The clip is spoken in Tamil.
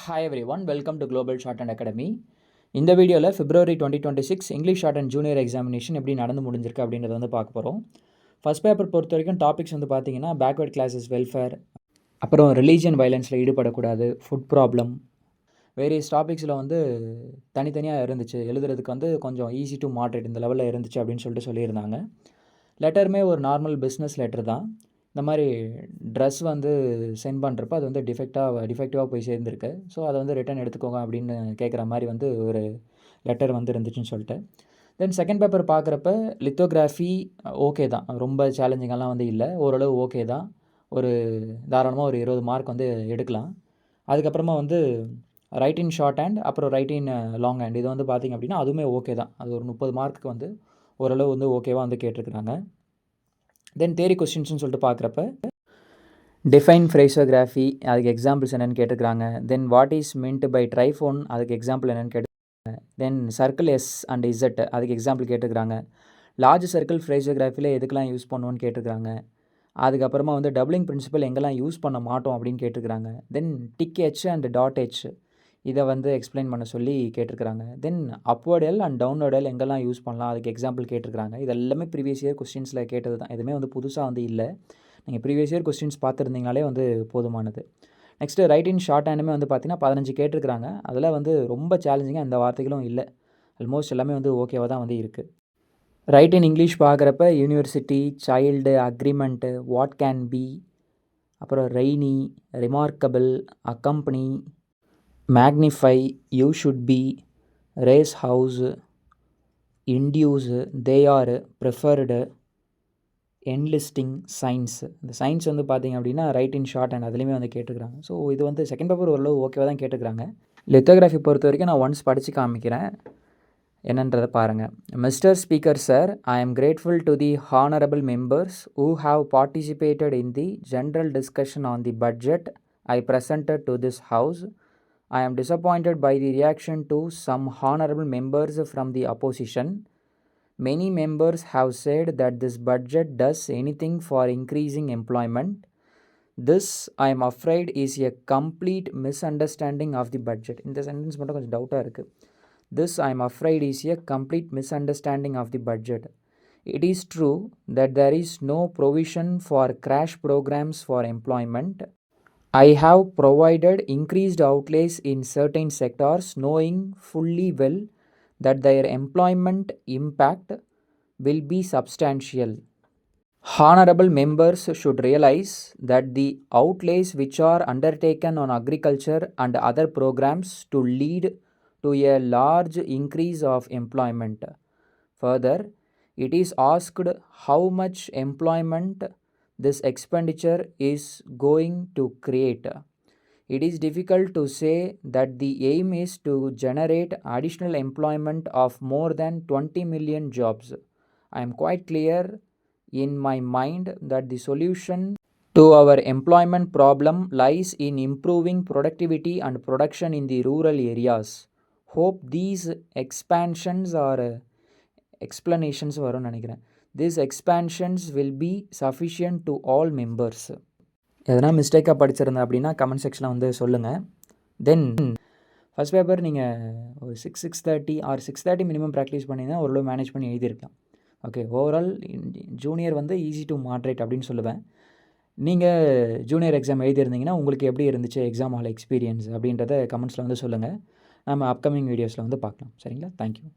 Hi every one, welcome to global short and academy. இந்த வீடியோவில் February 2026 English short and junior examination எப்படி நடந்து முடிஞ்சிருக்கு அப்படின்றத வந்து பார்க்க போகிறோம். ஃபர்ஸ்ட் பேப்பர் பொறுத்த வரைக்கும் டாபிக்ஸ் வந்து பார்த்தீங்கன்னா பேக்வர்ட் கிளாஸஸ் வெல்ஃபேர், அப்புறம் ரிலீஜியன் வயலன்ஸில் ஈடுபடக்கூடாது, ஃபுட் ப்ராப்ளம், வேரியஸ் டாபிக்ஸில் வந்து தனித்தனியாக இருந்துச்சு. எழுதுறதுக்கு வந்து கொஞ்சம் ஈஸி டு மாட்ரேட் இந்த லெவலில் இருந்துச்சு அப்படின்னு சொல்லியிருந்தாங்க. லெட்டருமே ஒரு நார்மல் பிஸ்னஸ் லெட்டர் தான். இந்த மாதிரி ட்ரெஸ் வந்து சென்ட் பண்ணுறப்ப அது வந்து டிஃபெக்டிவாக போய் சேர்ந்துருக்கு. ஸோ அதை வந்து ரிட்டன் எடுத்துக்கோங்க அப்படின்னு கேட்குற மாதிரி வந்து ஒரு லெட்டர் வந்து இருந்துச்சுன்னு சொல்லிட்டு. தென் செகண்ட் பேப்பர் பார்க்குறப்ப லித்தோகிராஃபி ஓகே தான், ரொம்ப சேலஞ்சிங்கெல்லாம் வந்து இல்லை, ஓரளவு ஓகே தான். ஒரு தாராளமாக ஒரு 20 மார்க் வந்து எடுக்கலாம். அதுக்கப்புறமா வந்து ரைட் இன் ஷார்ட் ஹேண்ட், அப்புறம் ரைட் இன் லாங் ஹேண்ட், இது வந்து பார்த்திங்க அப்படின்னா அதுவுமே ஓகே தான். அது ஒரு 30 மார்க்குக்கு வந்து ஓரளவு வந்து ஓகேவாக வந்து கேட்டிருக்கிறாங்க. தென் தேரி கொஸ்டின்ஸ்னு சொல்லிட்டு பார்க்குறப்ப டிஃபைன் ஃப்ரேசோகிராஃபி, அதுக்கு எக்ஸாம்பிள்ஸ் என்னென்னு கேட்டுக்கிறாங்க. Then what is meant by triphone, அதுக்கு எக்ஸாம்பிள் என்னென்னு கேட்டுக்கிறாங்க. Then circle S and Z, அதுக்கு எக்ஸாம்பிள் கேட்டுக்கிறாங்க. லார்ஜ் சர்க்கிள் ஃப்ரேசோகிராஃபியில் எதுக்கெல்லாம் யூஸ் பண்ணுவோன்னு கேட்டுக்கிறாங்க. அதுக்கப்புறமா வந்து டபுளிங் பிரின்சிபல் எங்கெல்லாம் யூஸ் பண்ண மாட்டோம் அப்படின்னு கேட்டுக்கிறாங்க. Then tick H and dot H, இதை வந்து எக்ஸ்பிளைன் பண்ண சொல்லி கேட்டிருக்கிறாங்க. Then upward L and downward L எங்கெல்லாம் யூஸ் பண்ணலாம், அதுக்கு எக்ஸாம்பிள் கேட்டிருக்கிறாங்க. இது எல்லாமே ப்ரீவியஸ் இயர் கொஸ்டின்ஸில் கேட்டது தான், எதுவுமே வந்து புதுசாக வந்து இல்லை. நீங்கள் ப்ரீவியஸ் இயர் கொஸ்டின்ஸ் பார்த்துருந்தீங்கனாலே வந்து போதுமானது. நெக்ஸ்ட்டு ரைட் இன் ஷார்ட் ஹேண்டுமே வந்து பார்த்திங்கன்னா 15 கேட்டிருக்கிறாங்க. அதில் வந்து ரொம்ப சேலஞ்சிங்காக எந்த வார்த்தைகளும் இல்லை, ஆல்மோஸ்ட் எல்லாமே வந்து ஓகேவாக தான் வந்து இருக்குது. ரைட் இன் இங்கிலீஷ் பார்க்குறப்ப university, child, agreement, what can be, அப்புறம் rainy, remarkable, accompany, magnify, you should be, race house, induce, they are, preferred, enlisting, science. இந்த சயின்ஸ் வந்து பார்த்திங்க அப்படின்னா ரைட் இன் ஷார்ட் அண்ட் அதுலேயுமே வந்து கேட்டுக்கிறாங்க. ஸோ இது வந்து செகண்ட் பேப்பர் ஓரளவு ஓகேவாக தான் கேட்டுக்கிறாங்க. லித்தோகிராஃபி பொறுத்த வரைக்கும் நான் ஒன்ஸ் படித்து காமிக்கிறேன், என்னன்றதை பாருங்கள். மிஸ்டர் ஸ்பீக்கர் சார், ஐ ஆம் grateful to the honourable members who have participated in the general discussion on the budget I presented to this house. I am disappointed by the reaction to some honorable members from the opposition. Many members have said that this budget does anything for increasing employment. This, I am afraid, is a complete misunderstanding of the budget. இந்த சென்டென்ஸ் மட்டும் கொஞ்சம் டவுட்டாக இருக்குது. This, I am afraid, is a complete misunderstanding of the budget. It is true that there is no provision for crash programs for employment. I have provided increased outlays in certain sectors, knowing fully well that their employment impact will be substantial. Honorable members should realize that the outlays which are undertaken on agriculture and other programs to lead to a large increase of employment. Further, it is asked how much employment this expenditure is going to create. It is difficult to say that the aim is to generate additional employment of more than 20 million jobs. I am quite clear in my mind that the solution to our employment problem lies in improving productivity and production in the rural areas. Hope these expansions are explanations வரும்னு நினைக்கிறேன். These expansions will be sufficient to all members. எதனா மிஸ்டேக்காக படிச்சிருந்தேன் அப்படின்னா கமெண்ட் செக்ஷனில் வந்து சொல்லுங்கள். தென் ஃபஸ்ட் பேப்பர் நீங்கள் ஒரு 6:30 ஆர் 6:30 மினிமம் ப்ராக்டிஸ் பண்ணிங்கன்னா ஓரளவு மேனேஜ் பண்ணி எழுதியிருக்கலாம். ஓகே, ஓவரால் ஜூனியர் வந்து ஈஸி டு மாட்ரேட் அப்படின்னு சொல்லுவேன். நீங்கள் ஜூனியர் எக்ஸாம் எழுதியிருந்தீங்கன்னா உங்களுக்கு எப்படி இருந்துச்சு எக்ஸாம் ஹால் எக்ஸ்பீரியன்ஸ் அப்படின்றத கமெண்ட்ஸில் வந்து சொல்லுங்கள். நம்ம அப்கமிங் வீடியோஸில் வந்து பார்க்கலாம். சரிங்களா? தேங்க்யூ.